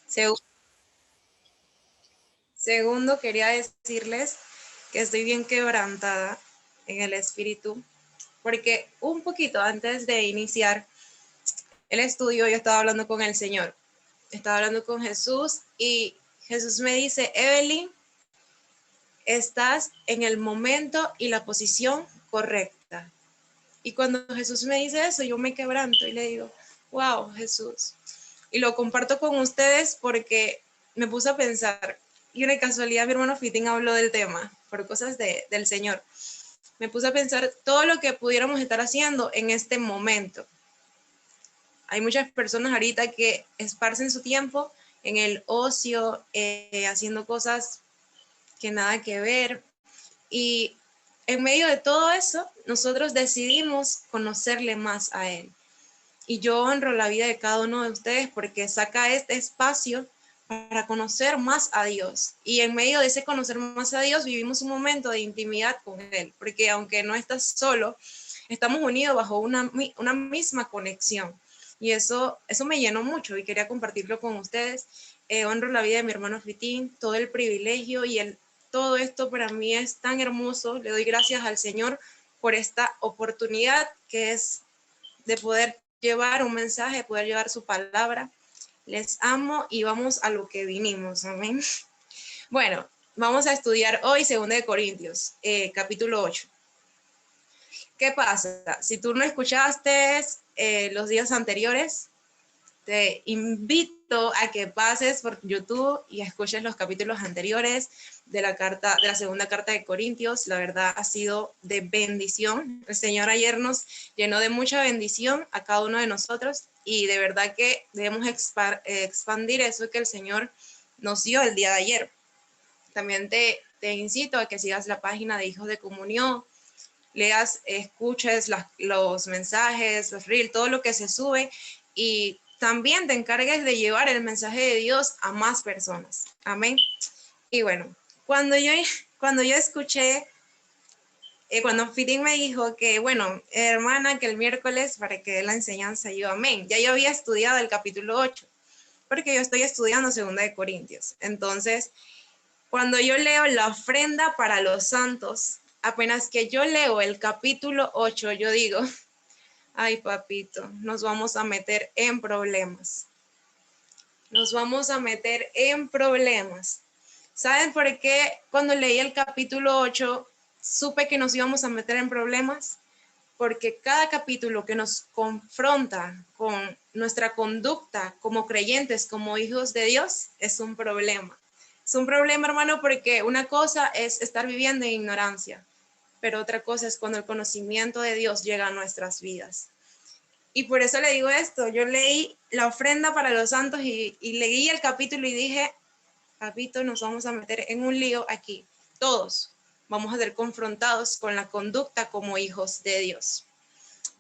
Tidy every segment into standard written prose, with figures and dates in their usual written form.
Segu- Segundo, quería decirles que estoy bien quebrantada en el espíritu, porque un poquito antes de iniciar el estudio yo estaba hablando con el Señor, estaba hablando con Jesús y Jesús me dice, Evelyn, estás en el momento y la posición correcta. Y cuando Jesús me dice eso, yo me quebranto y le digo, wow, Jesús. Y lo comparto con ustedes porque me puse a pensar, y una casualidad mi hermano Fitín habló del tema, por cosas del Señor. Me puse a pensar todo lo que pudiéramos estar haciendo en este momento. Hay muchas personas ahorita que esparcen su tiempo en el ocio, haciendo cosas que nada que ver. Y en medio de todo eso, nosotros decidimos conocerle más a Él. Y yo honro la vida de cada uno de ustedes porque saca este espacio para conocer más a Dios. Y en medio de ese conocer más a Dios, vivimos un momento de intimidad con Él, porque aunque no estás solo, estamos unidos bajo una misma conexión. Y eso me llenó mucho y quería compartirlo con ustedes. Honro la vida de mi hermano Fitín, todo el privilegio y todo esto para mí es tan hermoso. Le doy gracias al Señor por esta oportunidad que es de poder llevar un mensaje, poder llevar su palabra. Les amo y vamos a lo que vinimos. Amén. Bueno, vamos a estudiar hoy 2 de Corintios, capítulo 8. ¿Qué pasa? Si tú no escuchaste los días anteriores, te invito a que pases por YouTube y escuches los capítulos anteriores de la segunda carta de Corintios. La verdad ha sido de bendición. El Señor ayer nos llenó de mucha bendición a cada uno de nosotros y de verdad que debemos expandir eso que el Señor nos dio el día de ayer. También te incito a que sigas la página de Hijos de Comunión, leas, escuches los mensajes, los reels, todo lo que se sube y también te encargues de llevar el mensaje de Dios a más personas. Amén. Y bueno, cuando yo escuché, cuando Fitín me dijo que, bueno, hermana, que el miércoles para que dé la enseñanza, yo amén. Ya yo había estudiado el capítulo 8, porque yo estoy estudiando 2 de Corintios. Entonces, cuando yo leo la ofrenda para los santos, apenas que yo leo el capítulo 8, yo digo, ay papito, nos vamos a meter en problemas. Nos vamos a meter en problemas. ¿Saben por qué cuando leí el capítulo 8 supe que nos íbamos a meter en problemas? Porque cada capítulo que nos confronta con nuestra conducta como creyentes, como hijos de Dios, es un problema. Es un problema, hermano, porque una cosa es estar viviendo en ignorancia, pero otra cosa es cuando el conocimiento de Dios llega a nuestras vidas. Y por eso le digo esto, yo leí la ofrenda para los santos y leí el capítulo y dije, papito, nos vamos a meter en un lío aquí, todos vamos a ser confrontados con la conducta como hijos de Dios.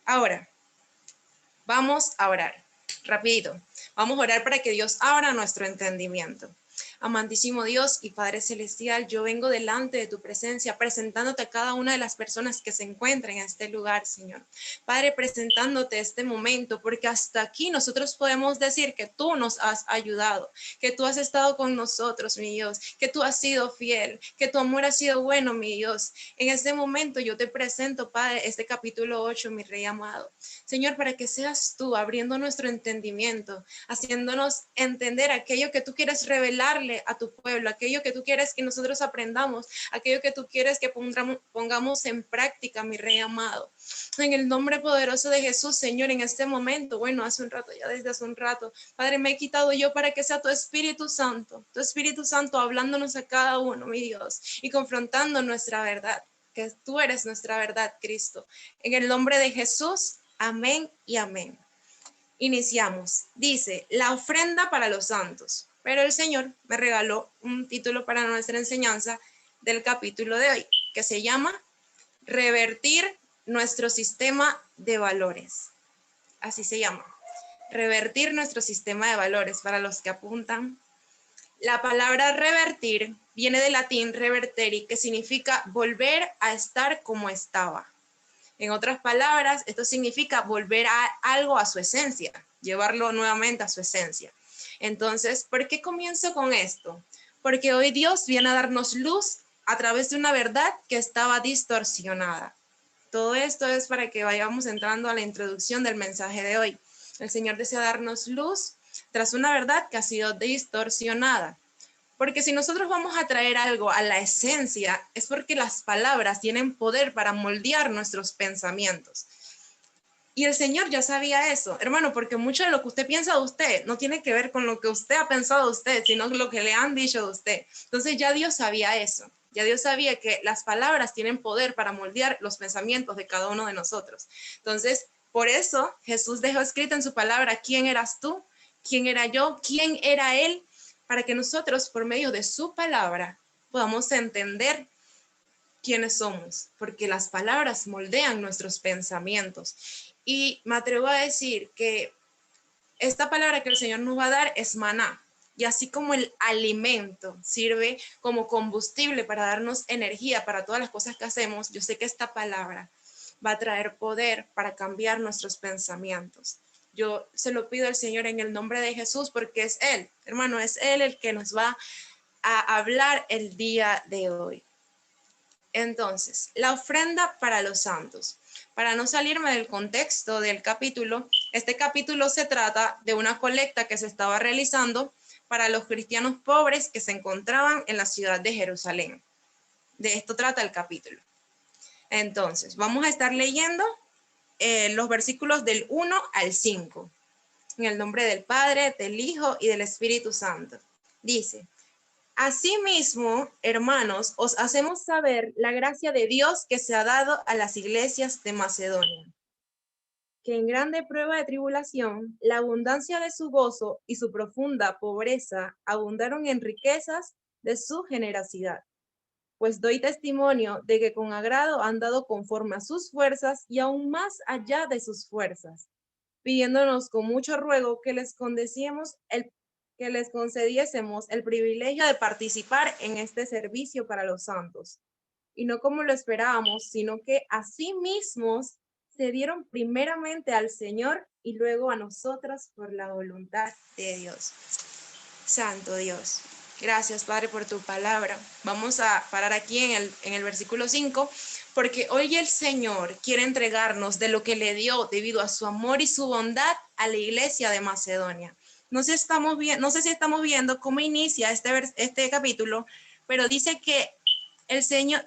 Ahora, vamos a orar, rapidito. Vamos a orar para que Dios abra nuestro entendimiento. Amantísimo Dios y Padre Celestial, yo vengo delante de tu presencia presentándote a cada una de las personas que se encuentran en este lugar, Señor. Padre, presentándote este momento, porque hasta aquí nosotros podemos decir que tú nos has ayudado, que tú has estado con nosotros, mi Dios, que tú has sido fiel, que tu amor ha sido bueno, mi Dios. En este momento yo te presento, Padre, este capítulo 8, mi Rey amado. Señor, para que seas tú abriendo nuestro entendimiento, haciéndonos entender aquello que tú quieres revelarle a tu pueblo, aquello que tú quieres que nosotros aprendamos, aquello que tú quieres que pongamos en práctica, mi Rey amado. En el nombre poderoso de Jesús, Señor, en este momento, bueno, desde hace un rato, Padre, me he quitado yo para que sea tu Espíritu Santo hablándonos a cada uno, mi Dios, y confrontando nuestra verdad, que tú eres nuestra verdad, Cristo. En el nombre de Jesús, amén y amén. Iniciamos. Dice, la ofrenda para los santos. Pero el Señor me regaló un título para nuestra enseñanza del capítulo de hoy, que se llama Revertir nuestro sistema de valores. Así se llama. Revertir nuestro sistema de valores. Para los que apuntan, la palabra revertir viene del latín reverteri, que significa volver a estar como estaba. En otras palabras, esto significa volver a algo a su esencia, llevarlo nuevamente a su esencia. Entonces, ¿por qué comienzo con esto? Porque hoy Dios viene a darnos luz a través de una verdad que estaba distorsionada. Todo esto es para que vayamos entrando a la introducción del mensaje de hoy. El Señor desea darnos luz tras una verdad que ha sido distorsionada. Porque si nosotros vamos a traer algo a la esencia, es porque las palabras tienen poder para moldear nuestros pensamientos. Y el Señor ya sabía eso, hermano, porque mucho de lo que usted piensa de usted no tiene que ver con lo que usted ha pensado de usted, sino lo que le han dicho de usted. Entonces ya Dios sabía eso. Ya Dios sabía que las palabras tienen poder para moldear los pensamientos de cada uno de nosotros. Entonces, por eso Jesús dejó escrito en su palabra quién eras tú, quién era yo, quién era Él, para que nosotros, por medio de su palabra, podamos entender quiénes somos, porque las palabras moldean nuestros pensamientos. Y me atrevo a decir que esta palabra que el Señor nos va a dar es maná. Y así como el alimento sirve como combustible para darnos energía para todas las cosas que hacemos, yo sé que esta palabra va a traer poder para cambiar nuestros pensamientos. Yo se lo pido al Señor en el nombre de Jesús porque es Él, hermano, es Él el que nos va a hablar el día de hoy. Entonces, la ofrenda para los santos. Para no salirme del contexto del capítulo, este capítulo se trata de una colecta que se estaba realizando para los cristianos pobres que se encontraban en la ciudad de Jerusalén. De esto trata el capítulo. Entonces, vamos a estar leyendo los versículos del 1 al 5. En el nombre del Padre, del Hijo y del Espíritu Santo. Dice: Asimismo, hermanos, os hacemos saber la gracia de Dios que se ha dado a las iglesias de Macedonia, que en grande prueba de tribulación, la abundancia de su gozo y su profunda pobreza abundaron en riquezas de su generosidad. Pues doy testimonio de que con agrado han dado conforme a sus fuerzas y aún más allá de sus fuerzas, pidiéndonos con mucho ruego que les concediésemos el privilegio de participar en este servicio para los santos. Y no como lo esperábamos, sino que a sí mismos se dieron primeramente al Señor y luego a nosotros por la voluntad de Dios. Santo Dios. Gracias, Padre, por tu palabra. Vamos a parar aquí en el versículo 5, porque hoy el Señor quiere entregarnos de lo que le dio debido a su amor y su bondad a la iglesia de Macedonia. No sé si estamos viendo cómo inicia este capítulo, pero dice que el Señor,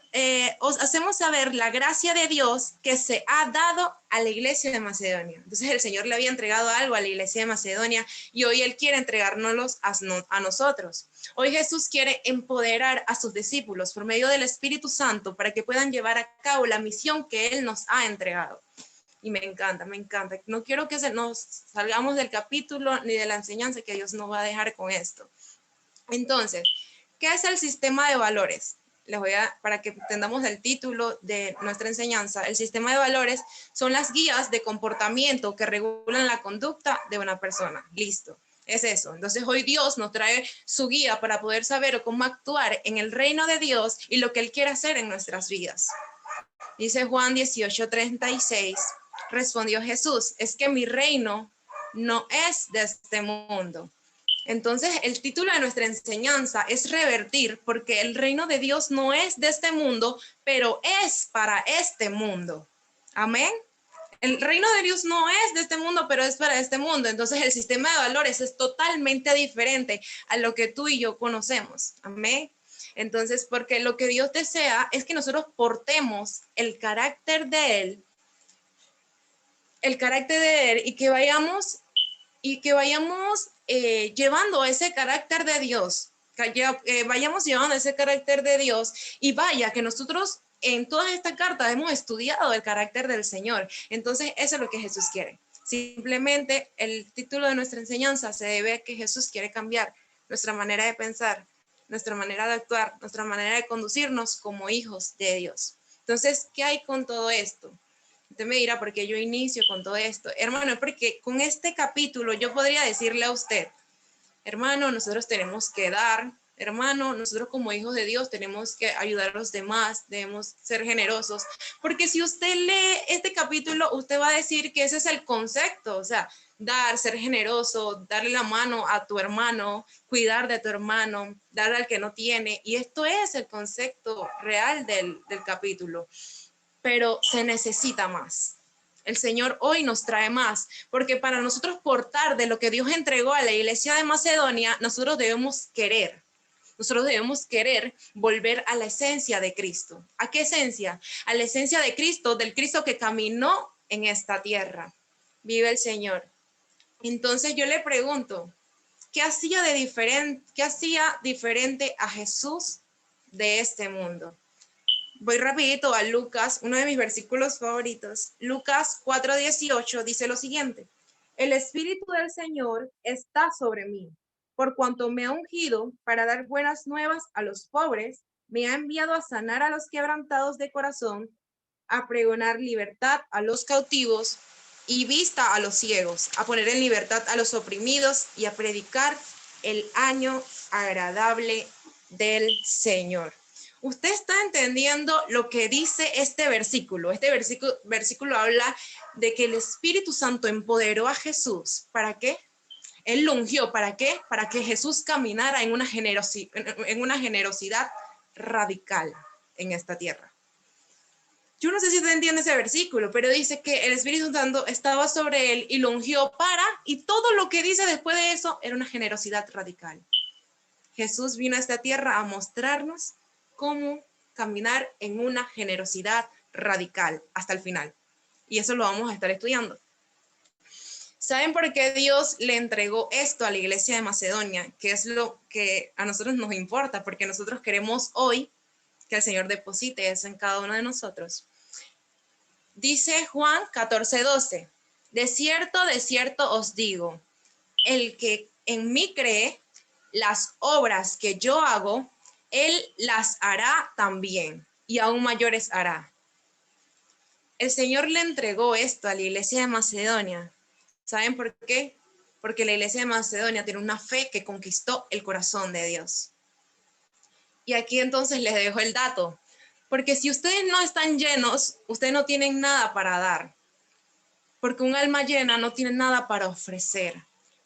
os hacemos saber la gracia de Dios que se ha dado a la iglesia de Macedonia. Entonces el Señor le había entregado algo a la iglesia de Macedonia y hoy Él quiere entregárnoslos a nosotros. Hoy Jesús quiere empoderar a sus discípulos por medio del Espíritu Santo para que puedan llevar a cabo la misión que Él nos ha entregado. Y me encanta, me encanta. No quiero que nos salgamos del capítulo ni de la enseñanza que Dios nos va a dejar con esto. Entonces, ¿qué es el sistema de valores? Para que entendamos el título de nuestra enseñanza, el sistema de valores son las guías de comportamiento que regulan la conducta de una persona. Listo, es eso. Entonces hoy Dios nos trae su guía para poder saber cómo actuar en el reino de Dios y lo que Él quiere hacer en nuestras vidas. Dice Juan 18:36, respondió Jesús: es que mi reino no es de este mundo. Entonces, el título de nuestra enseñanza es revertir, porque el reino de Dios no es de este mundo, pero es para este mundo. Amén. El reino de Dios no es de este mundo, pero es para este mundo. Entonces, el sistema de valores es totalmente diferente a lo que tú y yo conocemos. Amén. Entonces, porque lo que Dios desea es que nosotros portemos el carácter de Él, y que vayamos llevando ese carácter de Dios, vayamos llevando ese carácter de Dios, y vaya que nosotros en todas estas cartas hemos estudiado el carácter del Señor. Entonces eso es lo que Jesús quiere. Simplemente el título de nuestra enseñanza se debe a que Jesús quiere cambiar nuestra manera de pensar, nuestra manera de actuar, nuestra manera de conducirnos como hijos de Dios. Entonces, ¿qué hay con todo esto? Usted me dirá, ¿por qué yo inicio con todo esto? Hermano, porque con este capítulo yo podría decirle a usted, hermano, nosotros tenemos que dar, hermano, nosotros como hijos de Dios tenemos que ayudar a los demás, debemos ser generosos, porque si usted lee este capítulo, usted va a decir que ese es el concepto, o sea, dar, ser generoso, darle la mano a tu hermano, cuidar de tu hermano, dar al que no tiene. Y esto es el concepto real del capítulo. Pero se necesita más. El Señor hoy nos trae más, porque para nosotros portar de lo que Dios entregó a la iglesia de Macedonia, nosotros debemos querer. Nosotros debemos querer volver a la esencia de Cristo. ¿A qué esencia? A la esencia de Cristo, del Cristo que caminó en esta tierra. Vive el Señor. Entonces yo le pregunto, ¿qué hacía diferente a Jesús de este mundo? Voy rapidito a Lucas, uno de mis versículos favoritos. Lucas 4:18 dice lo siguiente: el Espíritu del Señor está sobre mí, por cuanto me ha ungido para dar buenas nuevas a los pobres, me ha enviado a sanar a los quebrantados de corazón, a pregonar libertad a los cautivos y vista a los ciegos, a poner en libertad a los oprimidos y a predicar el año agradable del Señor. Usted está entendiendo lo que dice este versículo. Este versículo habla de que el Espíritu Santo empoderó a Jesús. ¿Para qué? Él lo ungió. ¿Para qué? Para que Jesús caminara en una generosidad radical en esta tierra. Yo no sé si usted entiende ese versículo, pero dice que el Espíritu Santo estaba sobre él y lo ungió y todo lo que dice después de eso era una generosidad radical. Jesús vino a esta tierra a mostrarnos cómo caminar en una generosidad radical hasta el final. Y eso lo vamos a estar estudiando. ¿Saben por qué Dios le entregó esto a la iglesia de Macedonia? Que es lo que a nosotros nos importa, porque nosotros queremos hoy que el Señor deposite eso en cada uno de nosotros. Dice Juan 14:12, de cierto os digo, el que en mí cree, las obras que yo hago, él las hará también, y aún mayores hará. El Señor le entregó esto a la iglesia de Macedonia. ¿Saben por qué? Porque la iglesia de Macedonia tiene una fe que conquistó el corazón de Dios. Y aquí entonces les dejo el dato. Porque si ustedes no están llenos, ustedes no tienen nada para dar. Porque un alma llena no tiene nada para ofrecer.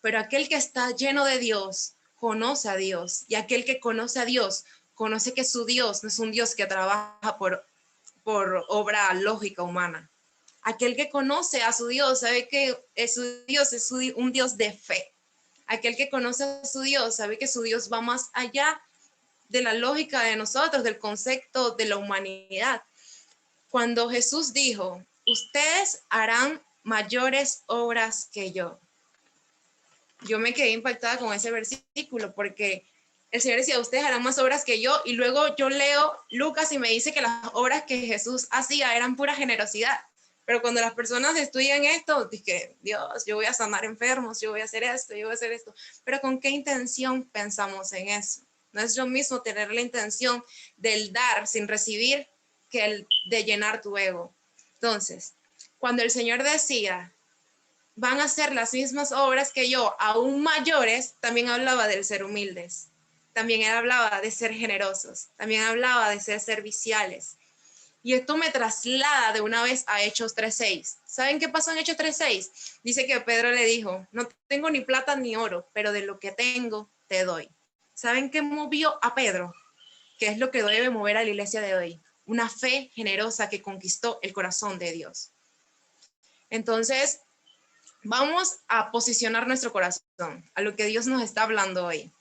Pero aquel que está lleno de Dios, conoce a Dios. Y aquel que conoce a Dios, conoce que su Dios no es un Dios que trabaja por obra lógica humana. Aquel que conoce a su Dios sabe que su Dios es un Dios de fe. Aquel que conoce a su Dios sabe que su Dios va más allá de la lógica de nosotros, del concepto de la humanidad. Cuando Jesús dijo, ustedes harán mayores obras que yo me quedé impactada con ese versículo, porque el Señor decía, ustedes harán más obras que yo, y luego yo leo Lucas y me dice que las obras que Jesús hacía eran pura generosidad. Pero cuando las personas estudian esto, dije, Dios, yo voy a sanar enfermos, yo voy a hacer esto, yo voy a hacer esto. Pero ¿con qué intención pensamos en eso? No es lo mismo tener la intención del dar sin recibir que el de llenar tu ego. Entonces, cuando el Señor decía, van a hacer las mismas obras que yo, aún mayores, también hablaba del ser humildes. También él hablaba de ser generosos. También hablaba de ser serviciales. Y esto me traslada de una vez a Hechos 3:6. ¿Saben qué pasó en Hechos 3:6? Dice que Pedro le dijo, no tengo ni plata ni oro, pero de lo que tengo te doy. ¿Saben qué movió a Pedro? ¿Qué es lo que debe mover a la iglesia de hoy? Una fe generosa que conquistó el corazón de Dios. Entonces, vamos a posicionar nuestro corazón a lo que Dios nos está hablando hoy.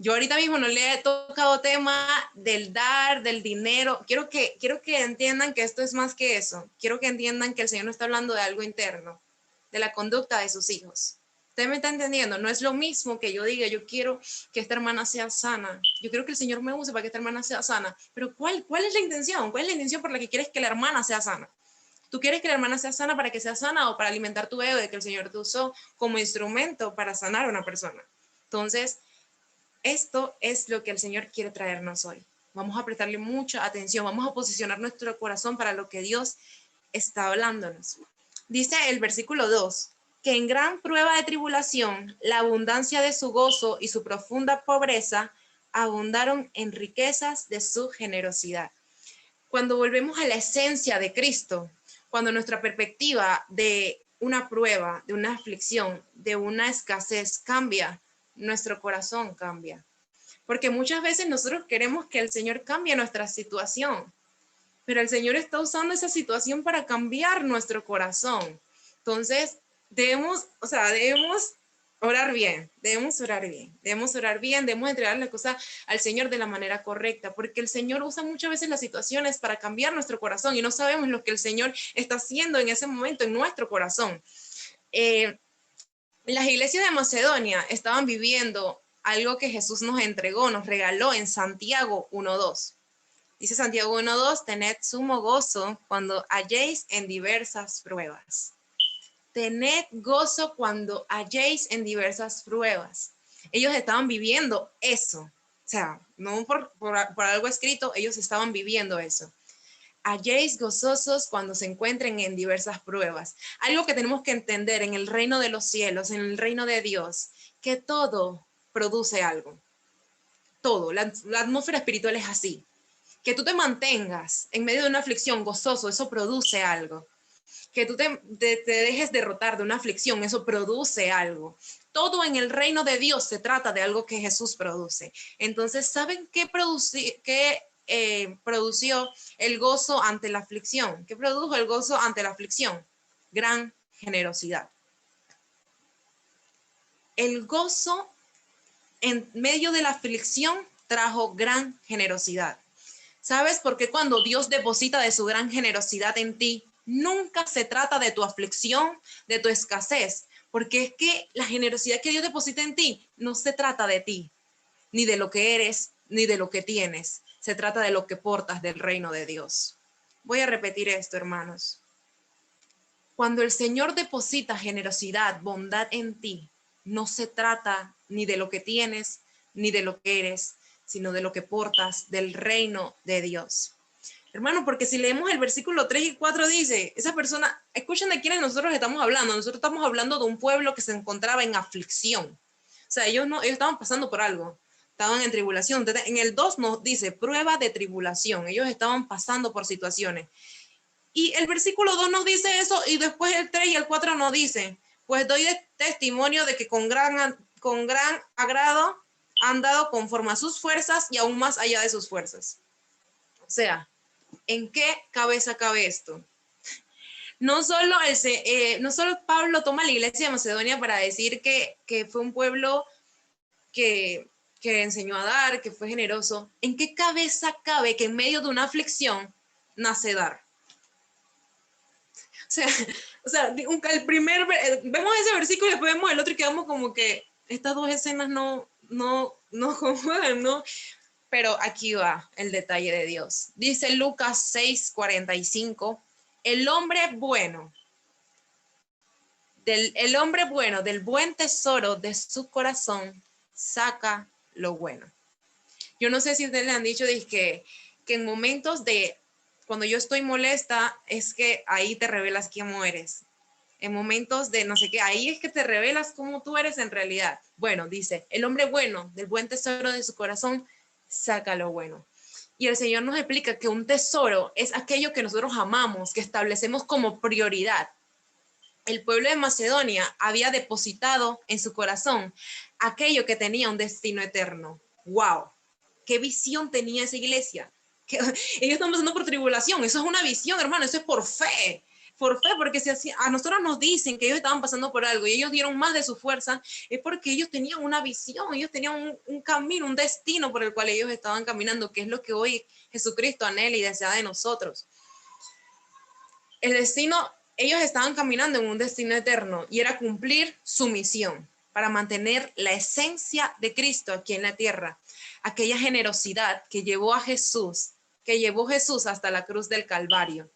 Yo ahorita mismo no le he tocado tema del dar, del dinero. Quiero que entiendan que esto es más que eso. Quiero que entiendan que el Señor no está hablando de algo interno, de la conducta de sus hijos. Usted me está entendiendo. No es lo mismo que yo diga, yo quiero que esta hermana sea sana. Yo quiero que el Señor me use para que esta hermana sea sana. Pero ¿cuál es la intención? ¿Cuál es la intención por la que quieres que la hermana sea sana? ¿Tú quieres que la hermana sea sana para que sea sana o para alimentar tu ego de que el Señor te usó como instrumento para sanar a una persona? Entonces, esto es lo que el Señor quiere traernos hoy. Vamos a prestarle mucha atención, vamos a posicionar nuestro corazón para lo que Dios está hablándonos. Dice el versículo 2, que en gran prueba de tribulación, la abundancia de su gozo y su profunda pobreza abundaron en riquezas de su generosidad. Cuando volvemos a la esencia de Cristo, cuando nuestra perspectiva de una prueba, de una aflicción, de una escasez cambia, nuestro corazón cambia. Porque muchas veces nosotros queremos que el Señor cambie nuestra situación, pero el Señor está usando esa situación para cambiar nuestro corazón. Entonces, debemos orar bien, debemos entregar las cosas al Señor de la manera correcta, porque el Señor usa muchas veces las situaciones para cambiar nuestro corazón y no sabemos lo que el Señor está haciendo en ese momento en nuestro corazón. Las iglesias de Macedonia estaban viviendo algo que Jesús nos entregó, nos regaló en Santiago 1:2. Dice Santiago 1:2, tened sumo gozo cuando halléis en diversas pruebas. Tened gozo cuando halléis en diversas pruebas. Ellos estaban viviendo eso. O sea, no por algo escrito, ellos estaban viviendo eso. Halléis gozosos cuando se encuentren en diversas pruebas. Algo que tenemos que entender en el reino de los cielos, en el reino de Dios, que todo produce algo. Todo. La atmósfera espiritual es así. Que tú te mantengas en medio de una aflicción gozoso, eso produce algo. Que tú te dejes derrotar de una aflicción, eso produce algo. Todo en el reino de Dios se trata de algo que Jesús produce. Entonces, ¿saben qué produció el gozo ante la aflicción? ¿Qué produjo el gozo ante la aflicción? Gran generosidad. El gozo en medio de la aflicción trajo gran generosidad. ¿Sabes por qué cuando Dios deposita de su gran generosidad en ti, nunca se trata de tu aflicción, de tu escasez? Porque es que la generosidad que Dios deposita en ti no se trata de ti, ni de lo que eres, ni de lo que tienes. Se trata de lo que portas del reino de Dios. Voy a repetir esto, hermanos. Cuando el Señor deposita generosidad, bondad en ti, no se trata ni de lo que tienes, ni de lo que eres, sino de lo que portas del reino de Dios. Hermano, porque si leemos el versículo 3 y 4 dice, esa persona, escuchen de quiénes nosotros estamos hablando. Nosotros estamos hablando de un pueblo que se encontraba en aflicción. O sea, ellos estaban pasando por algo, estaban en tribulación. En el 2 nos dice prueba de tribulación. Ellos estaban pasando por situaciones. Y el versículo 2 nos dice eso y después el 3 y el 4 nos dice, pues doy testimonio de que con gran agrado han dado conforme a sus fuerzas y aún más allá de sus fuerzas. O sea, ¿en qué cabeza cabe esto? No solo Pablo toma la iglesia de Macedonia para decir que fue un pueblo que enseñó a dar, que fue generoso. ¿En qué cabeza cabe que en medio de una aflicción nace dar? O sea, vemos ese versículo y después vemos el otro y quedamos como que estas dos escenas no conjugan, ¿no? Pero aquí va el detalle de Dios. Dice Lucas 6:45, el hombre bueno, del buen tesoro de su corazón, saca lo bueno. Yo no sé si ustedes le han dicho que en momentos de cuando yo estoy molesta, es que ahí te revelas quién eres. En momentos de no sé qué, ahí es que te revelas cómo tú eres en realidad. Bueno, dice, el hombre bueno, del buen tesoro de su corazón, saca lo bueno. Y el Señor nos explica que un tesoro es aquello que nosotros amamos, que establecemos como prioridad. El pueblo de Macedonia había depositado en su corazón aquello que tenía un destino eterno. ¡Wow! ¿Qué visión tenía esa iglesia? Ellos están pasando por tribulación. Eso es una visión, hermano. Eso es por fe. Por fe, porque si a nosotros nos dicen que ellos estaban pasando por algo y ellos dieron más de su fuerza, es porque ellos tenían una visión, ellos tenían un camino, un destino por el cual ellos estaban caminando, que es lo que hoy Jesucristo anhela y desea de nosotros. El destino, ellos estaban caminando en un destino eterno y era cumplir su misión para mantener la esencia de Cristo aquí en la tierra, aquella generosidad que llevó Jesús hasta la cruz del Calvario.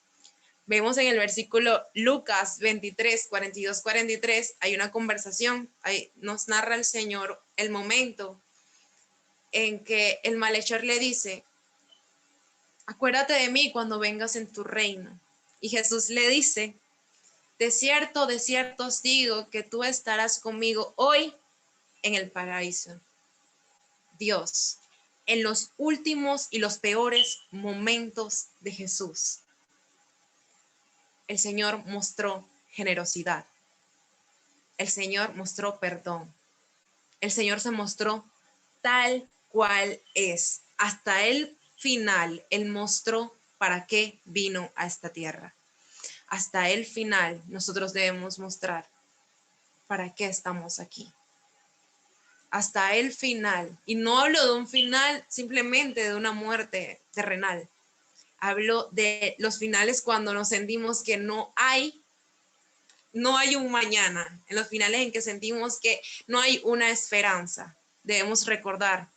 Vemos en el versículo Lucas 23, 42, 43, hay una conversación, ahí nos narra el Señor el momento en que el malhechor le dice, acuérdate de mí cuando vengas en tu reino. Y Jesús le dice, de cierto os digo que tú estarás conmigo hoy en el paraíso. Dios, en los últimos y los peores momentos de Jesús, el Señor mostró generosidad. el Señor mostró perdón. El Señor se mostró tal cual es. Hasta el final, Él mostró para qué vino a esta tierra. Hasta el final, nosotros debemos mostrar para qué estamos aquí. Hasta el final. Y no hablo de un final simplemente de una muerte terrenal. Hablo de los finales cuando nos sentimos que no hay un mañana, en los finales en que sentimos que no hay una esperanza. Debemos recordar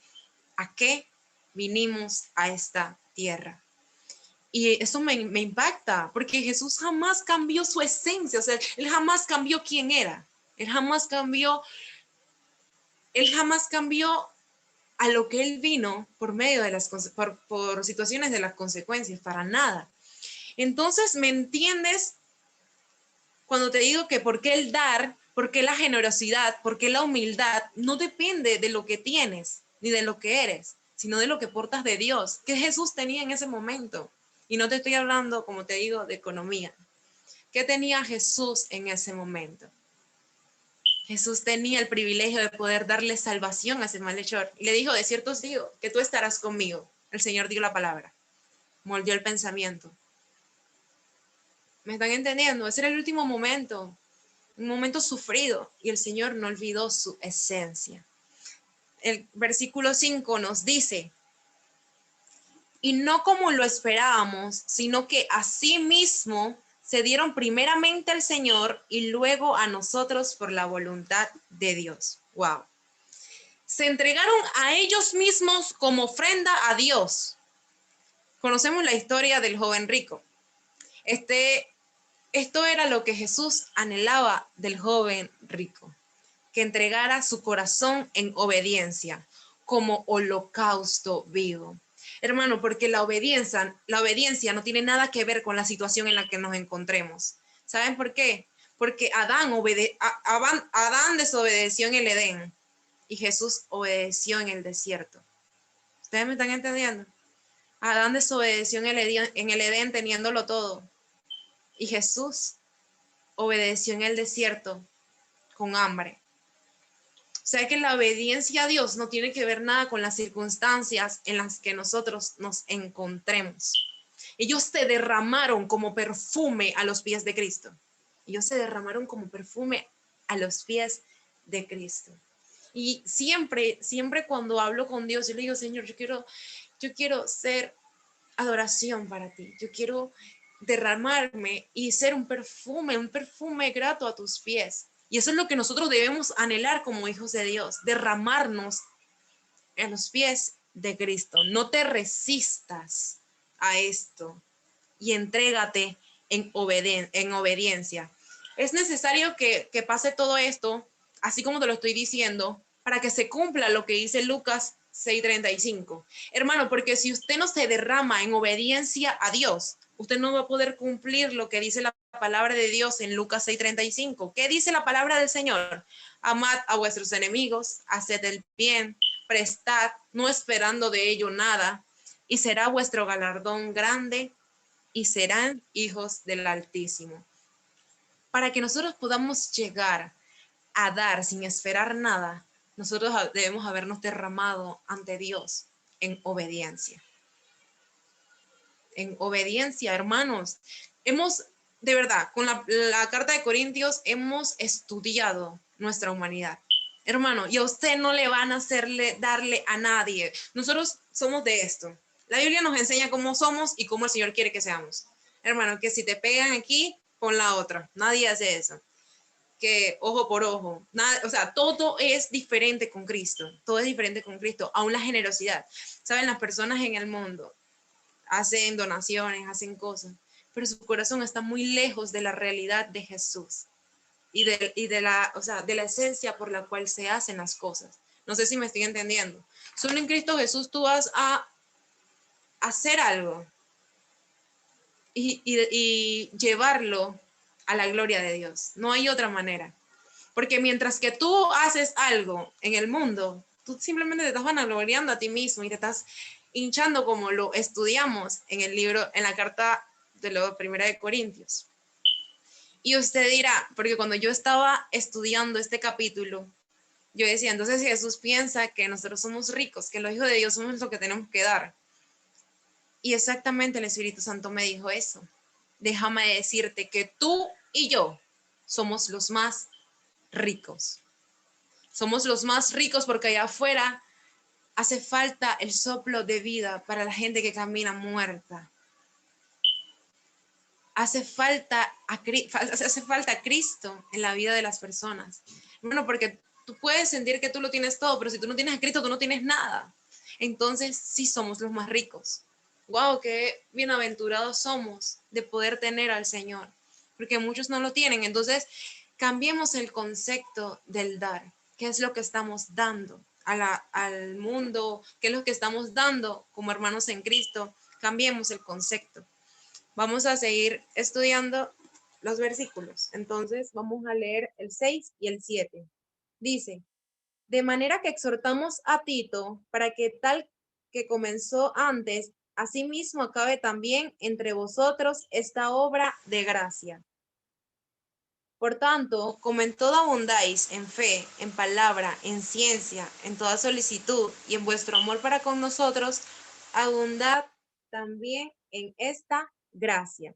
a qué vinimos a esta tierra. Y eso me impacta, porque Jesús jamás cambió su esencia, o sea, Él jamás cambió quién era, Él jamás cambió a lo que Él vino por medio de por situaciones de las consecuencias, para nada. Entonces, ¿me entiendes? Cuando te digo que por qué el dar, por qué la generosidad, por qué la humildad, no depende de lo que tienes, ni de lo que eres, sino de lo que portas de Dios, que Jesús tenía en ese momento. Y no te estoy hablando, como te digo, de economía. ¿Qué tenía Jesús en ese momento? Jesús tenía el privilegio de poder darle salvación a ese malhechor. Y le dijo, de cierto os digo, que tú estarás conmigo. El Señor dio la palabra, moldeó el pensamiento. ¿Me están entendiendo? Ese era el último momento, un momento sufrido, y el Señor no olvidó su esencia. El versículo 5 nos dice, y no como lo esperábamos, sino que asimismo se dieron primeramente al Señor y luego a nosotros por la voluntad de Dios. Wow. Se entregaron a ellos mismos como ofrenda a Dios. Conocemos la historia del joven rico. Esto era lo que Jesús anhelaba del joven rico, que entregara su corazón en obediencia, como holocausto vivo. Hermano, porque la obediencia no tiene nada que ver con la situación en la que nos encontremos. ¿Saben por qué? Porque Adán desobedeció en el Edén y Jesús obedeció en el desierto. ¿Ustedes me están entendiendo? Adán desobedeció en el Edén teniéndolo todo y Jesús obedeció en el desierto con hambre. O sea que la obediencia a Dios no tiene que ver nada con las circunstancias en las que nosotros nos encontremos. Ellos se derramaron como perfume a los pies de Cristo. Ellos se derramaron como perfume a los pies de Cristo. Y siempre cuando hablo con Dios, yo le digo, Señor, yo quiero ser adoración para ti. Yo quiero derramarme y ser un perfume grato a tus pies. Y eso es lo que nosotros debemos anhelar como hijos de Dios, derramarnos en los pies de Cristo. No te resistas a esto y entrégate en obediencia. Es necesario que pase todo esto, así como te lo estoy diciendo, para que se cumpla lo que dice Lucas 6:35. Hermano, porque si usted no se derrama en obediencia a Dios, usted no va a poder cumplir lo que dice la palabra de Dios en Lucas 6:35. ¿Qué dice la palabra del Señor? Amad a vuestros enemigos, haced el bien, prestad, no esperando de ello nada, y será vuestro galardón grande y serán hijos del Altísimo. Para que nosotros podamos llegar a dar sin esperar nada, nosotros debemos habernos derramado ante Dios en obediencia. En obediencia, hermanos. De verdad, con la carta de Corintios hemos estudiado nuestra humanidad. Hermano, y a usted no le van a darle a nadie. Nosotros somos de esto. La Biblia nos enseña cómo somos y cómo el Señor quiere que seamos. Hermano, que si te pegan aquí, pon la otra. Nadie hace eso. Que ojo por ojo. Nada, o sea, todo es diferente con Cristo. Todo es diferente con Cristo. Aún la generosidad. Saben, las personas en el mundo hacen donaciones, hacen cosas, pero su corazón está muy lejos de la realidad de Jesús y de la esencia por la cual se hacen las cosas. No sé si me estoy entendiendo. Solo en Cristo Jesús tú vas a hacer algo y llevarlo a la gloria de Dios. No hay otra manera. Porque mientras que tú haces algo en el mundo, tú simplemente te estás vanagloriando a ti mismo y te estás hinchando como lo estudiamos en el libro, en la carta de la primera de Corintios. Y usted dirá, porque cuando yo estaba estudiando este capítulo, yo decía, entonces si Jesús piensa que nosotros somos ricos, que los hijos de Dios somos lo que tenemos que dar. Y exactamente el Espíritu Santo me dijo eso. Déjame decirte que tú y yo somos los más ricos. Somos los más ricos porque allá afuera hace falta el soplo de vida para la gente que camina muerta. Hace falta Cristo en la vida de las personas. Bueno, porque tú puedes sentir que tú lo tienes todo, pero si tú no tienes a Cristo, tú no tienes nada. Entonces, sí somos los más ricos. Wow, qué bienaventurados somos de poder tener al Señor, porque muchos no lo tienen. Entonces, cambiemos el concepto del dar. ¿Qué es lo que estamos dando al mundo? ¿Qué es lo que estamos dando como hermanos en Cristo? Cambiemos el concepto. Vamos a seguir estudiando los versículos. Entonces, vamos a leer el 6 y el 7. Dice, de manera que exhortamos a Tito para que tal que comenzó antes, asimismo acabe también entre vosotros esta obra de gracia. Por tanto, como en todo abundáis en fe, en palabra, en ciencia, en toda solicitud y en vuestro amor para con nosotros, abundad también en esta gracia.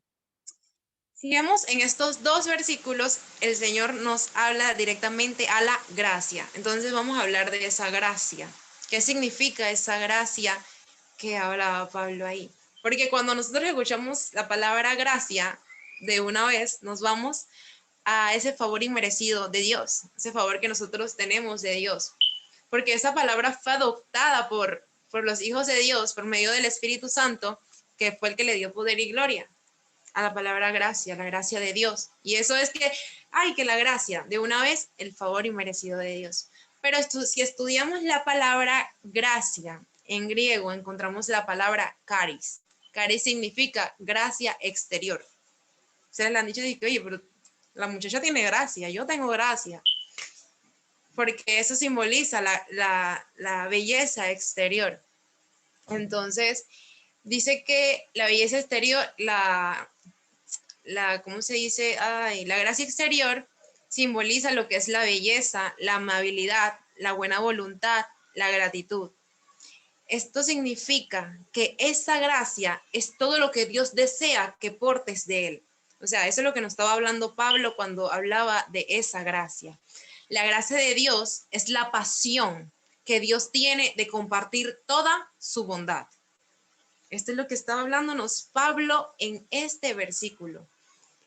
Si vemos en estos dos versículos, el Señor nos habla directamente a la gracia. Entonces vamos a hablar de esa gracia. ¿Qué significa esa gracia que hablaba Pablo ahí? Porque cuando nosotros escuchamos la palabra gracia, de una vez nos vamos a ese favor inmerecido de Dios, ese favor que nosotros tenemos de Dios. Porque esa palabra fue adoptada por los hijos de Dios por medio del Espíritu Santo, que fue el que le dio poder y gloria a la palabra gracia, la gracia de Dios. Y eso es que la gracia, de una vez, el favor inmerecido de Dios. Pero si estudiamos la palabra gracia, en griego encontramos la palabra charis. Charis significa gracia exterior. Ustedes le han dicho, oye, pero la muchacha tiene gracia, yo tengo gracia. Porque eso simboliza la belleza exterior. Entonces, dice que la belleza exterior, ¿cómo se dice? La gracia exterior simboliza lo que es la belleza, la amabilidad, la buena voluntad, la gratitud. Esto significa que esa gracia es todo lo que Dios desea que portes de Él. O sea, eso es lo que nos estaba hablando Pablo cuando hablaba de esa gracia. La gracia de Dios es la pasión que Dios tiene de compartir toda su bondad. Esto es lo que estaba hablándonos Pablo en este versículo.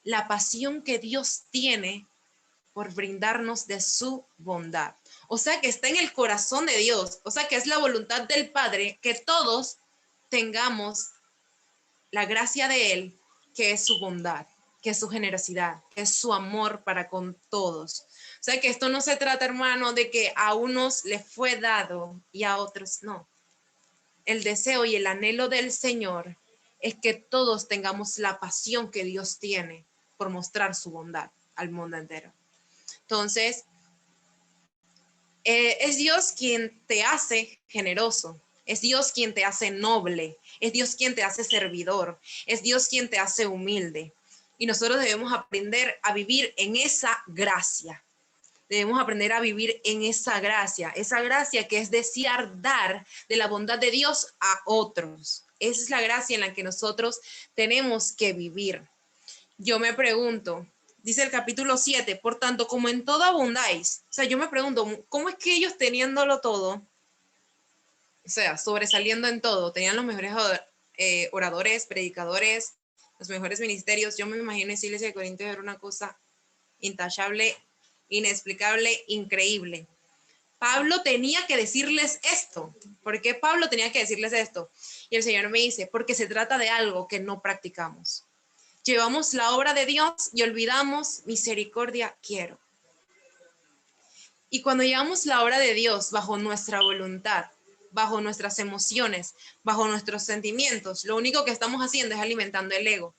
La pasión que Dios tiene por brindarnos de su bondad. O sea que está en el corazón de Dios. O sea que es la voluntad del Padre que todos tengamos la gracia de Él, que es su bondad, que es su generosidad, que es su amor para con todos. O sea que esto no se trata, hermano, de que a unos les fue dado y a otros no. El deseo y el anhelo del Señor es que todos tengamos la pasión que Dios tiene por mostrar su bondad al mundo entero. Entonces, es Dios quien te hace generoso, es Dios quien te hace noble, es Dios quien te hace servidor, es Dios quien te hace humilde. Y nosotros debemos aprender a vivir en esa gracia. Debemos aprender a vivir en esa gracia que es desear dar de la bondad de Dios a otros. Esa es la gracia en la que nosotros tenemos que vivir. Yo me pregunto, dice el capítulo 7, por tanto, como en todo abundáis. O sea, yo me pregunto, ¿cómo es que ellos teniéndolo todo, o sea, sobresaliendo en todo, tenían los mejores oradores, predicadores, los mejores ministerios? Yo me imagino si Iglesia de Corintios era una cosa intachable, inexplicable, increíble. Pablo tenía que decirles esto. ¿Por qué Pablo tenía que decirles esto? Y el Señor me dice, porque se trata de algo que no practicamos. Llevamos la obra de Dios y olvidamos misericordia quiero. Y cuando llevamos la obra de Dios bajo nuestra voluntad, bajo nuestras emociones, bajo nuestros sentimientos, lo único que estamos haciendo es alimentando el ego.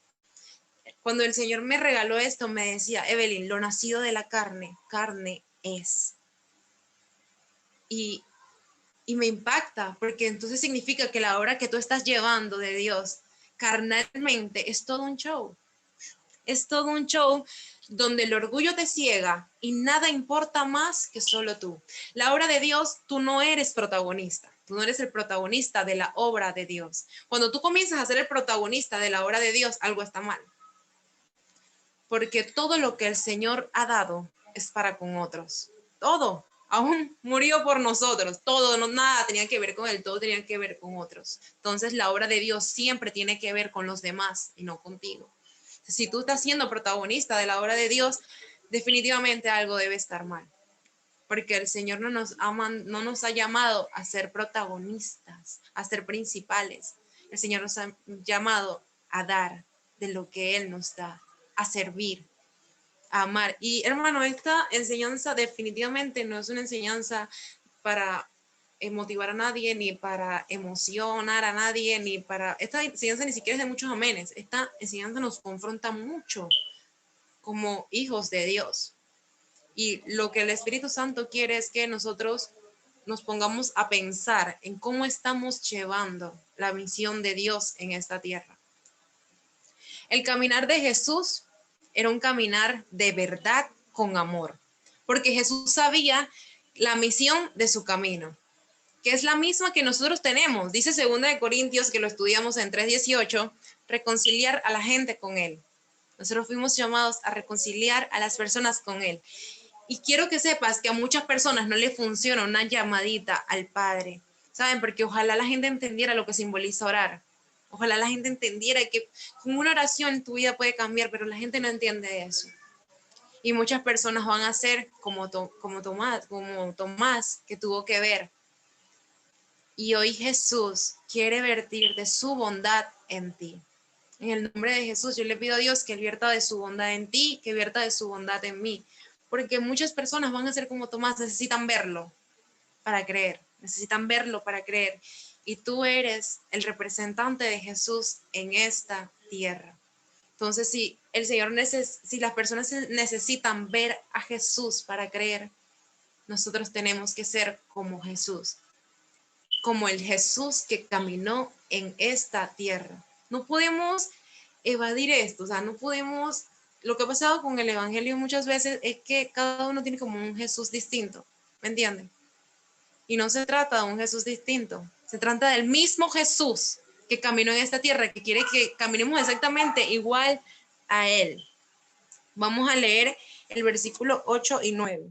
Cuando el Señor me regaló esto, me decía, Evelyn, lo nacido de la carne, carne es. Y me impacta, porque entonces significa que la obra que tú estás llevando de Dios carnalmente es todo un show. Es todo un show donde el orgullo te ciega y nada importa más que solo tú. La obra de Dios, tú no eres protagonista. Tú no eres el protagonista de la obra de Dios. Cuando tú comienzas a ser el protagonista de la obra de Dios, algo está mal. Porque todo lo que el Señor ha dado es para con otros. Todo. Aún murió por nosotros. Todo, no, nada tenía que ver con él, todo tenía que ver con otros. Entonces la obra de Dios siempre tiene que ver con los demás y no contigo. Si tú estás siendo protagonista de la obra de Dios, definitivamente algo debe estar mal. Porque el Señor no nos ha llamado a ser protagonistas, a ser principales. El Señor nos ha llamado a dar de lo que Él nos da, a servir, a amar. Y hermano, esta enseñanza definitivamente no es una enseñanza para motivar a nadie, ni para emocionar a nadie, ni para... Esta enseñanza ni siquiera es de muchos amenes. Esta enseñanza nos confronta mucho como hijos de Dios. Y lo que el Espíritu Santo quiere es que nosotros nos pongamos a pensar en cómo estamos llevando la misión de Dios en esta tierra. El caminar de Jesús era un caminar de verdad con amor, porque Jesús sabía la misión de su camino, que es la misma que nosotros tenemos. Dice 2 de Corintios, que lo estudiamos en 3:18, reconciliar a la gente con Él. Nosotros fuimos llamados a reconciliar a las personas con Él. Y quiero que sepas que a muchas personas no le funciona una llamadita al Padre, ¿saben? Porque ojalá la gente entendiera lo que simboliza orar. Ojalá la gente entendiera que con una oración tu vida puede cambiar, pero la gente no entiende eso. Y muchas personas van a ser como Tomás, que tuvo que ver. Y hoy Jesús quiere vertir de su bondad en ti. En el nombre de Jesús, yo le pido a Dios que vierta de su bondad en ti, que vierta de su bondad en mí. Porque muchas personas van a ser como Tomás, necesitan verlo para creer, necesitan verlo para creer. Y tú eres el representante de Jesús en esta tierra. Entonces, si las personas necesitan ver a Jesús para creer, nosotros tenemos que ser como Jesús, como el Jesús que caminó en esta tierra. No podemos evadir esto, o sea, no podemos... Lo que ha pasado con el Evangelio muchas veces es que cada uno tiene como un Jesús distinto, ¿me entienden? Y no se trata de un Jesús distinto, se trata del mismo Jesús que caminó en esta tierra, que quiere que caminemos exactamente igual a Él. Vamos a leer el versículo 8 y 9.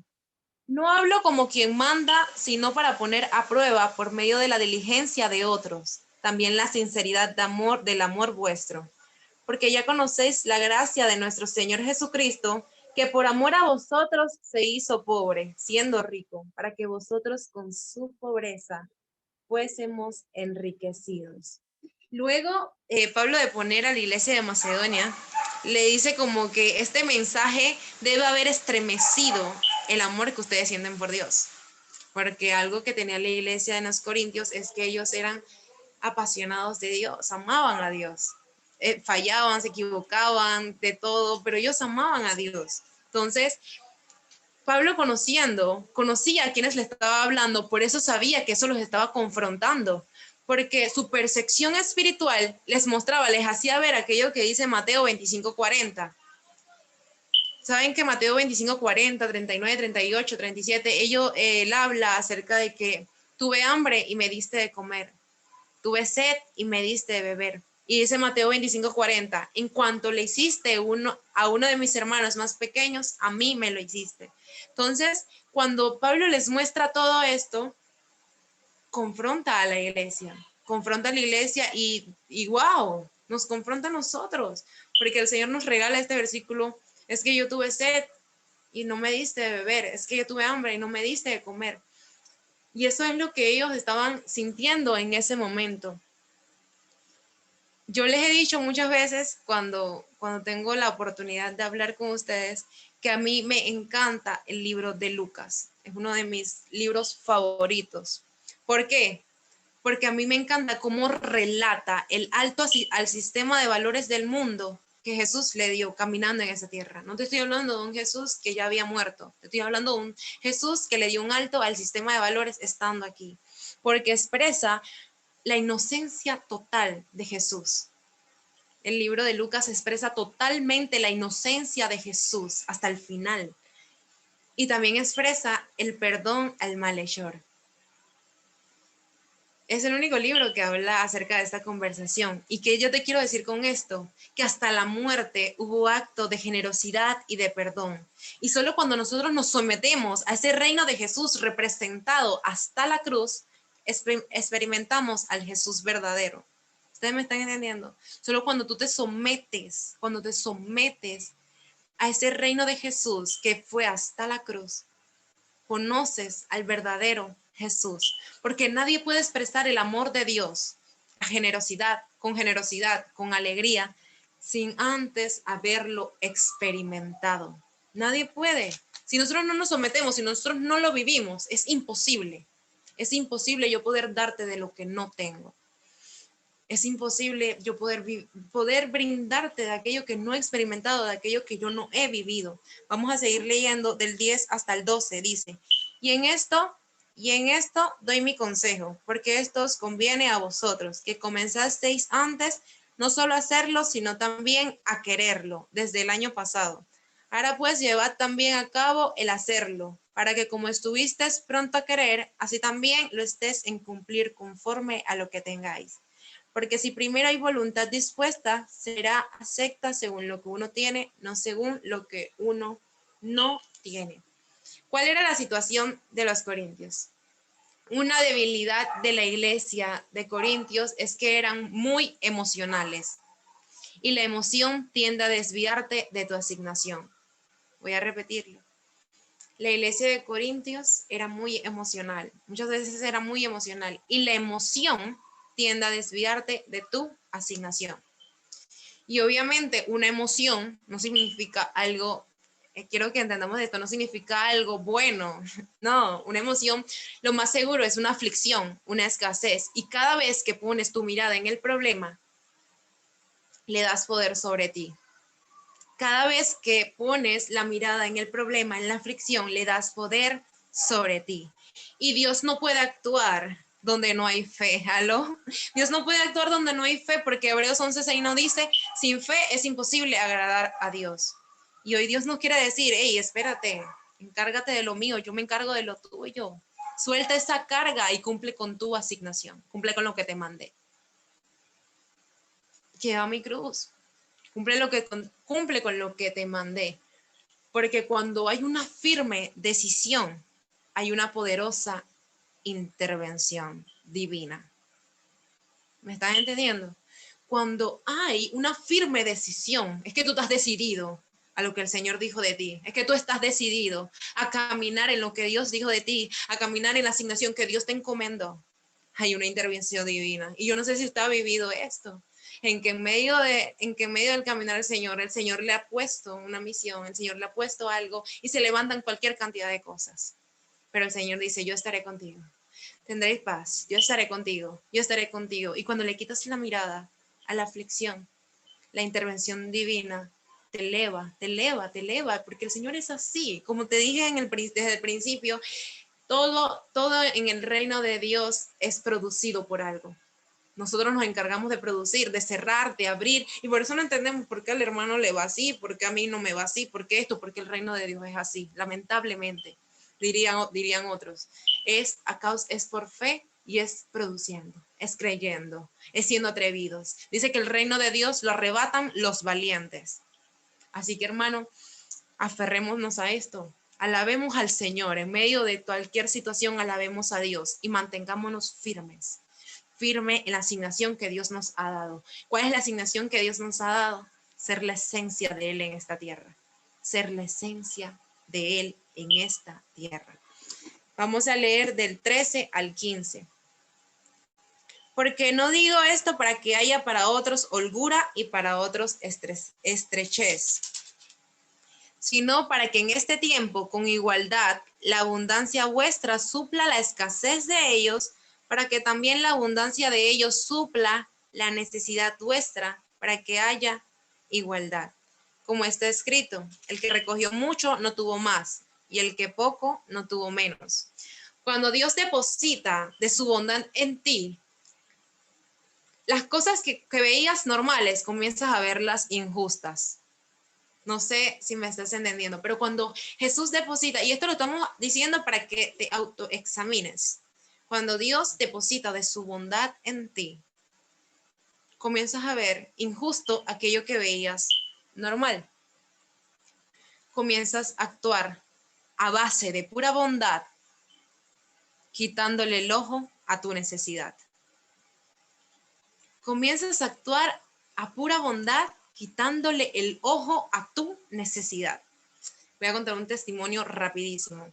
No hablo como quien manda, sino para poner a prueba por medio de la diligencia de otros, también la sinceridad del amor vuestro. Porque ya conocéis la gracia de nuestro Señor Jesucristo, que por amor a vosotros se hizo pobre, siendo rico, para que vosotros con su pobreza fuésemos enriquecidos. Luego, Pablo, de poner a la iglesia de Macedonia, le dice como que este mensaje debe haber estremecido el amor que ustedes sienten por Dios. Porque algo que tenía la iglesia de los Corintios es que ellos eran apasionados de Dios, amaban a Dios. Fallaban, se equivocaban, de todo, pero ellos amaban a Dios. Entonces, Pablo conocía a quienes le estaba hablando, por eso sabía que eso los estaba confrontando, porque su percepción espiritual les mostraba, les hacía ver aquello que dice Mateo 25:40. Saben que Mateo 25:40, 39, 38, 37, él habla acerca de que tuve hambre y me diste de comer, tuve sed y me diste de beber. Y dice Mateo 25:40, en cuanto le hiciste a uno de mis hermanos más pequeños, a mí me lo hiciste. Entonces, cuando Pablo les muestra todo esto, confronta a la iglesia y wow, nos confronta a nosotros, porque el Señor nos regala este versículo, es que yo tuve sed y no me diste de beber, es que yo tuve hambre y no me diste de comer. Y eso es lo que ellos estaban sintiendo en ese momento. Yo les he dicho muchas veces cuando tengo la oportunidad de hablar con ustedes que a mí me encanta el libro de Lucas. Es uno de mis libros favoritos. ¿Por qué? Porque a mí me encanta cómo relata el alto al sistema de valores del mundo que Jesús le dio caminando en esa tierra. No te estoy hablando de un Jesús que ya había muerto, te estoy hablando de un Jesús que le dio un alto al sistema de valores estando aquí, porque expresa la inocencia total de Jesús. El libro de Lucas expresa totalmente la inocencia de Jesús hasta el final. Y también expresa el perdón al malhechor. Es el único libro que habla acerca de esta conversación. ¿Y qué yo te quiero decir con esto? Que hasta la muerte hubo acto de generosidad y de perdón. Y solo cuando nosotros nos sometemos a ese reino de Jesús representado hasta la cruz, experimentamos al Jesús verdadero. ¿Ustedes me están entendiendo? Solo cuando tú te sometes a ese reino de Jesús que fue hasta la cruz, conoces al verdadero Jesús, porque nadie puede expresar el amor de Dios, la generosidad, con alegría, sin antes haberlo experimentado. Nadie puede. Si nosotros no nos sometemos, si nosotros no lo vivimos, es imposible. Es imposible yo poder darte de lo que no tengo. Es imposible yo poder brindarte de aquello que no he experimentado, de aquello que yo no he vivido. Vamos a seguir leyendo del 10 hasta el 12, dice, y en esto doy mi consejo, porque esto os conviene a vosotros, que comenzasteis antes, no solo a hacerlo, sino también a quererlo, desde el año pasado. Ahora pues llevad también a cabo el hacerlo, para que como estuvisteis pronto a querer, así también lo estés en cumplir conforme a lo que tengáis. Porque si primero hay voluntad dispuesta, será acepta según lo que uno tiene, no según lo que uno no tiene. ¿Cuál era la situación de los corintios? Una debilidad de la iglesia de Corintios es que eran muy emocionales y la emoción tiende a desviarte de tu asignación. Voy a repetirlo. La iglesia de Corintios era muy emocional, muchas veces era muy emocional y la emoción tiende a desviarte de tu asignación. Y obviamente una emoción no significa algo, quiero que entendamos esto, no significa algo bueno. No, una emoción lo más seguro es una aflicción, una escasez. Y cada vez que pones tu mirada en el problema, le das poder sobre ti. Cada vez que pones la mirada en el problema, en la aflicción, le das poder sobre ti. Y Dios no puede actuar donde no hay fe. ¿Aló? Dios no puede actuar donde no hay fe, porque Hebreos 11:6 nos dice, sin fe es imposible agradar a Dios. Y hoy Dios nos quiere decir, hey, espérate, encárgate de lo mío, yo me encargo de lo tuyo. Suelta esa carga y cumple con tu asignación, cumple con lo que te mandé. Lleva mi cruz. Cumple con lo que te mandé. Porque cuando hay una firme decisión, hay una poderosa intervención divina. ¿Me estás entendiendo? Cuando hay una firme decisión, es que tú estás decidido a lo que el Señor dijo de ti. Es que tú estás decidido a caminar en lo que Dios dijo de ti, a caminar en la asignación que Dios te encomendó. Hay una intervención divina. Y yo no sé si usted ha vivido esto, en que en medio del caminar el Señor le ha puesto una misión, el Señor le ha puesto algo y se levantan cualquier cantidad de cosas. Pero el Señor dice, yo estaré contigo. Tendréis paz, yo estaré contigo, yo estaré contigo. Y cuando le quitas la mirada a la aflicción, la intervención divina te eleva, porque el Señor es así. Como te dije desde el principio, todo en el reino de Dios es producido por algo. Nosotros nos encargamos de producir, de cerrar, de abrir, y por eso no entendemos por qué al hermano le va así, por qué a mí no me va así, por qué esto, porque el reino de Dios es así, lamentablemente, dirían otros. Es por fe y es produciendo, es creyendo, es siendo atrevidos. Dice que el reino de Dios lo arrebatan los valientes. Así que, hermano, aferrémonos a esto. Alabemos al Señor en medio de cualquier situación, alabemos a Dios y mantengámonos firme en la asignación que Dios nos ha dado. ¿Cuál es la asignación que Dios nos ha dado? Ser la esencia de Él en esta tierra. Ser la esencia de Él en esta tierra. Vamos a leer del 13 al 15. Porque no digo esto para que haya para otros holgura y para otros estrechez, sino para que en este tiempo, con igualdad, la abundancia vuestra supla la escasez de ellos, para que también la abundancia de ellos supla la necesidad vuestra, para que haya igualdad. Como está escrito, el que recogió mucho no tuvo más, y el que poco no tuvo menos. Cuando Dios deposita de su bondad en ti, las cosas que veías normales, comienzas a verlas injustas. No sé si me estás entendiendo, pero cuando Jesús deposita, y esto lo estamos diciendo para que te autoexamines, cuando Dios deposita de su bondad en ti, comienzas a ver injusto aquello que veías normal. Comienzas a actuar a base de pura bondad, quitándole el ojo a tu necesidad. Comienzas a actuar a pura bondad, quitándole el ojo a tu necesidad. Voy a contar un testimonio rapidísimo.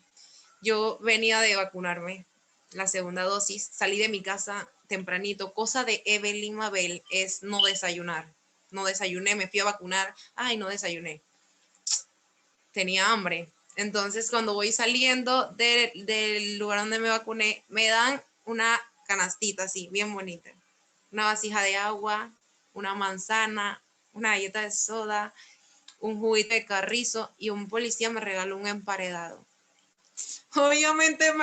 Yo venía de vacunarme, la segunda dosis, salí de mi casa tempranito. Cosa de Evelyn Mabel es no desayunar. No desayuné, me fui a vacunar. Ay, no desayuné. Tenía hambre. Entonces, cuando voy saliendo del lugar donde me vacuné, me dan una canastita así, bien bonita. Una vasija de agua, una manzana, una galleta de soda, un juguito de carrizo, y un policía me regaló un emparedado. Obviamente,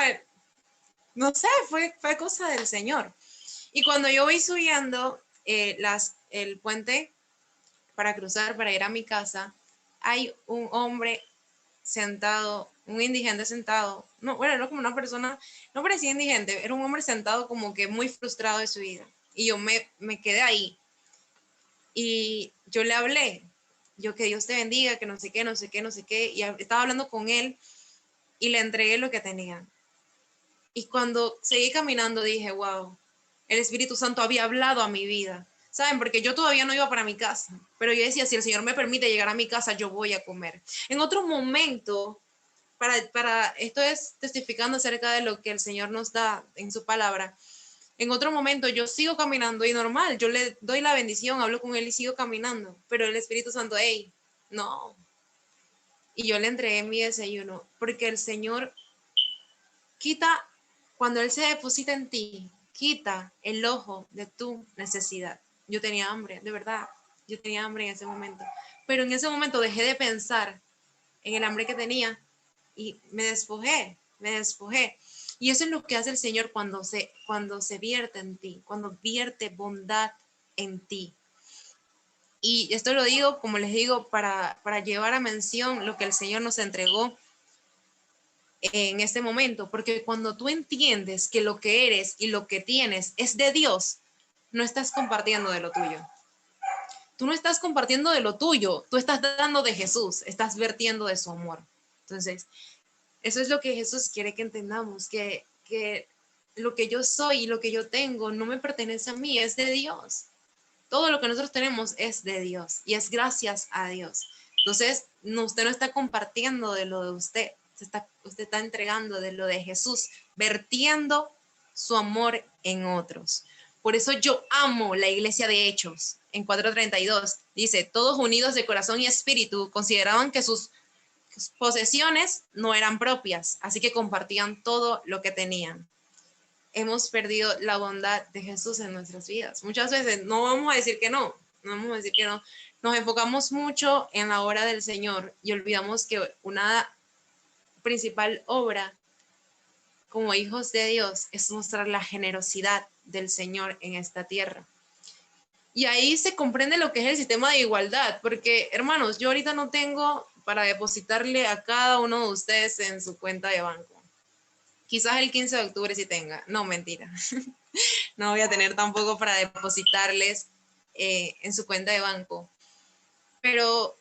no sé, fue cosa del Señor. Y cuando yo voy subiendo el puente para cruzar, para ir a mi casa, hay un hombre sentado, un indigente sentado, no, bueno, no como una persona, no parecía indigente, era un hombre sentado como que muy frustrado de su vida. Y yo me quedé ahí. Y yo le hablé, yo que Dios te bendiga, que no sé qué, no sé qué, no sé qué. Y estaba hablando con él y le entregué lo que tenía. Y cuando seguí caminando dije, wow, el Espíritu Santo había hablado a mi vida. ¿Saben? Porque yo todavía no iba para mi casa, pero yo decía, si el Señor me permite llegar a mi casa, yo voy a comer. En otro momento, esto es testificando acerca de lo que el Señor nos da en su palabra. En otro momento yo sigo caminando y normal, yo le doy la bendición, hablo con él y sigo caminando, pero el Espíritu Santo, hey, no. Y yo le entregué mi desayuno, porque el Señor quita, cuando Él se deposita en ti, quita el ojo de tu necesidad. Yo tenía hambre, de verdad, yo tenía hambre en ese momento, pero en ese momento dejé de pensar en el hambre que tenía y me despojé. Y eso es lo que hace el Señor cuando se vierte en ti, cuando vierte bondad en ti. Y esto lo digo, como les digo, para llevar a mención lo que el Señor nos entregó en este momento, porque cuando tú entiendes que lo que eres y lo que tienes es de Dios, no estás compartiendo de lo tuyo. Tú no estás compartiendo de lo tuyo, tú estás dando de Jesús, estás vertiendo de su amor. Entonces, eso es lo que Jesús quiere que entendamos, que lo que yo soy y lo que yo tengo no me pertenece a mí, es de Dios. Todo lo que nosotros tenemos es de Dios y es gracias a Dios. Entonces, usted no está compartiendo de lo de usted, usted está entregando de lo de Jesús, vertiendo su amor en otros. Por eso yo amo la iglesia de Hechos. En 4:32 dice, todos unidos de corazón y espíritu consideraban que sus posesiones no eran propias, así que compartían todo lo que tenían. Hemos perdido la bondad de Jesús en nuestras vidas. Muchas veces no vamos a decir que no vamos a decir que no. Nos enfocamos mucho en la obra del Señor y olvidamos que una principal obra como hijos de Dios es mostrar la generosidad del Señor en esta tierra. Y ahí se comprende lo que es el sistema de igualdad, porque hermanos, yo ahorita no tengo para depositarle a cada uno de ustedes en su cuenta de banco. Quizás el 15 de octubre sí tenga. No, mentira. No voy a tener tampoco para depositarles en su cuenta de banco. Pero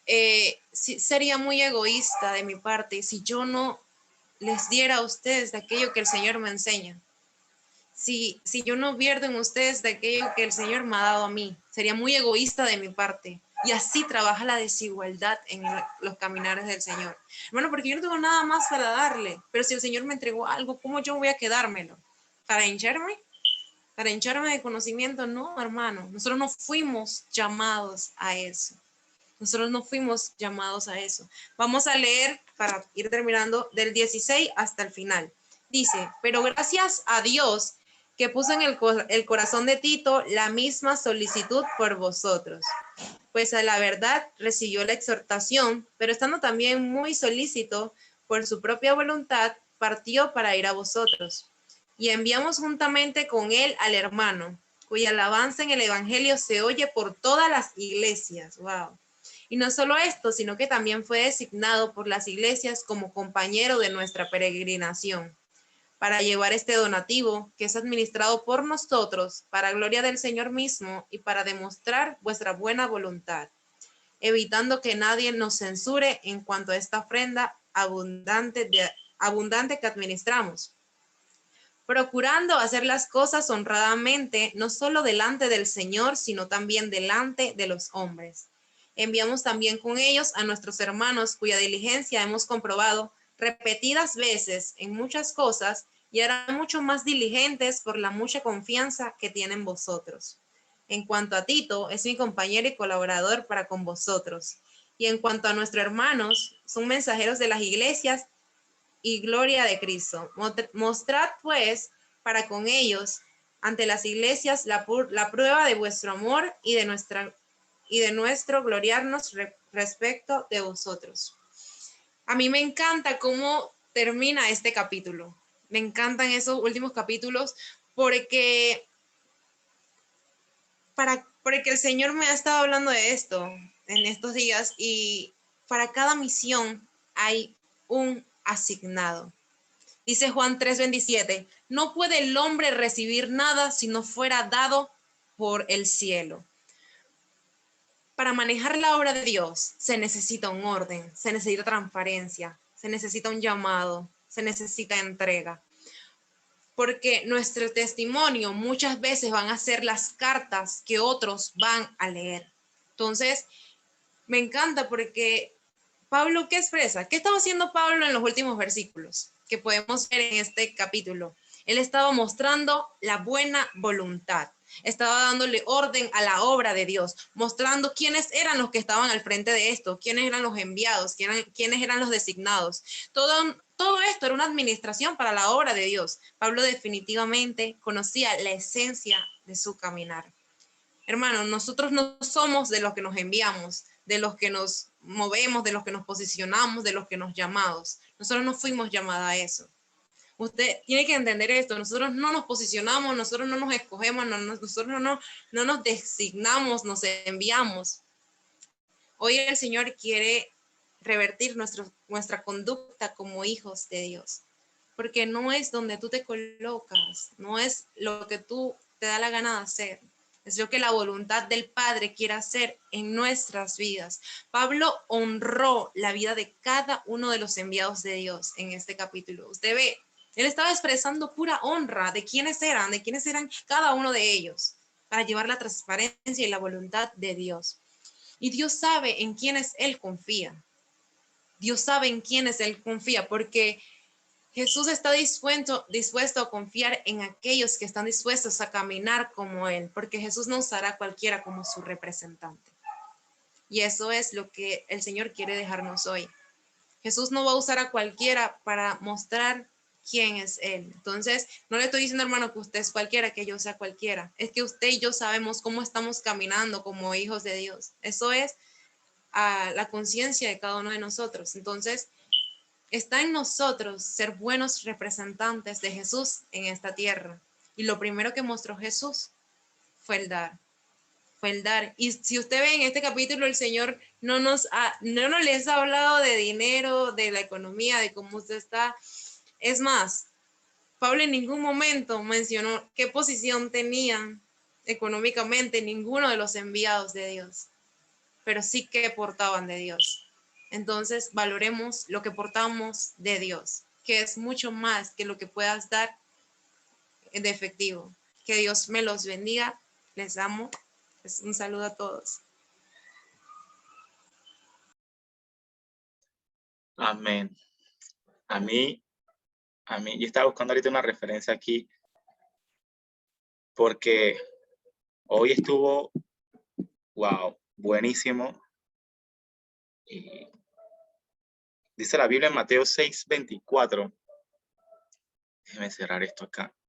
sí, sería muy egoísta de mi parte si yo no les diera a ustedes de aquello que el Señor me enseña. Si yo no vierto en ustedes de aquello que el Señor me ha dado a mí, sería muy egoísta de mi parte. Y así trabaja la desigualdad en los caminares del Señor. Bueno, porque yo no tengo nada más para darle, pero si el Señor me entregó algo, ¿cómo yo voy a quedármelo? ¿Para hincharme? ¿Para hincharme de conocimiento? No, hermano, nosotros no fuimos llamados a eso. Nosotros no fuimos llamados a eso. Vamos a leer, para ir terminando, del 16 hasta el final. Dice, pero gracias a Dios que puso en el corazón de Tito la misma solicitud por vosotros. Pues a la verdad recibió la exhortación, pero estando también muy solícito por su propia voluntad, partió para ir a vosotros. Y enviamos juntamente con él al hermano, cuya alabanza en el evangelio se oye por todas las iglesias. Wow. Y no solo esto, sino que también fue designado por las iglesias como compañero de nuestra peregrinación para llevar este donativo que es administrado por nosotros para gloria del Señor mismo y para demostrar vuestra buena voluntad, evitando que nadie nos censure en cuanto a esta ofrenda abundante que administramos, procurando hacer las cosas honradamente, no solo delante del Señor, sino también delante de los hombres. Enviamos también con ellos a nuestros hermanos cuya diligencia hemos comprobado repetidas veces en muchas cosas y harán mucho más diligentes por la mucha confianza que tienen vosotros. En cuanto a Tito, es mi compañero y colaborador para con vosotros. Y en cuanto a nuestros hermanos, son mensajeros de las iglesias y gloria de Cristo. Mostrad pues para con ellos ante las iglesias la prueba de vuestro amor y de nuestro gloriarnos respecto de vosotros. A mí me encanta cómo termina este capítulo. Me encantan esos últimos capítulos porque el Señor me ha estado hablando de esto en estos días y para cada misión hay un asignado. Dice Juan 3:27, no puede el hombre recibir nada si no fuera dado por el cielo. Para manejar la obra de Dios se necesita un orden, se necesita transparencia, se necesita un llamado, se necesita entrega. Porque nuestro testimonio muchas veces van a ser las cartas que otros van a leer. Entonces, me encanta porque Pablo, ¿qué expresa? ¿Qué estaba haciendo Pablo en los últimos versículos que podemos ver en este capítulo? Él estaba mostrando la buena voluntad, estaba dándole orden a la obra de Dios, mostrando quiénes eran los que estaban al frente de esto, quiénes eran los enviados, quiénes eran los designados. Todo esto era una administración para la obra de Dios. Pablo definitivamente conocía la esencia de su caminar. Hermanos, nosotros no somos de los que nos enviamos, de los que nos movemos, de los que nos posicionamos, de los que nos llamamos. Nosotros no fuimos llamados a eso. Usted tiene que entender esto. Nosotros no nos posicionamos, nosotros no nos escogemos, nosotros no nos designamos, nos enviamos. Hoy el Señor quiere revertir nuestra conducta como hijos de Dios. Porque no es donde tú te colocas, no es lo que tú te da la gana de hacer. Es lo que la voluntad del Padre quiere hacer en nuestras vidas. Pablo honró la vida de cada uno de los enviados de Dios en este capítulo. Usted ve, él estaba expresando pura honra de quiénes eran cada uno de ellos, para llevar la transparencia y la voluntad de Dios. Y Dios sabe en quiénes Él confía. Dios sabe en quiénes Él confía, porque Jesús está dispuesto a confiar en aquellos que están dispuestos a caminar como Él, porque Jesús no usará a cualquiera como su representante. Y eso es lo que el Señor quiere dejarnos hoy. Jesús no va a usar a cualquiera para mostrar quién es Él. Entonces, no le estoy diciendo, hermano, que usted es cualquiera, que yo sea cualquiera. Es que usted y yo sabemos cómo estamos caminando como hijos de Dios. Eso es a la conciencia de cada uno de nosotros. Entonces, está en nosotros ser buenos representantes de Jesús en esta tierra. Y lo primero que mostró Jesús fue el dar. Fue el dar. Y si usted ve en este capítulo, el Señor no nos les ha hablado de dinero, de la economía, de cómo usted está. Es más, Pablo en ningún momento mencionó qué posición tenían económicamente ninguno de los enviados de Dios, pero sí que portaban de Dios. Entonces, valoremos lo que portamos de Dios, que es mucho más que lo que puedas dar de efectivo. Que Dios me los bendiga. Les amo. Un saludo a todos. Amén. A mí, yo estaba buscando ahorita una referencia aquí, porque hoy estuvo, wow, buenísimo. Y dice la Biblia en Mateo 6:24. Déjeme cerrar esto acá.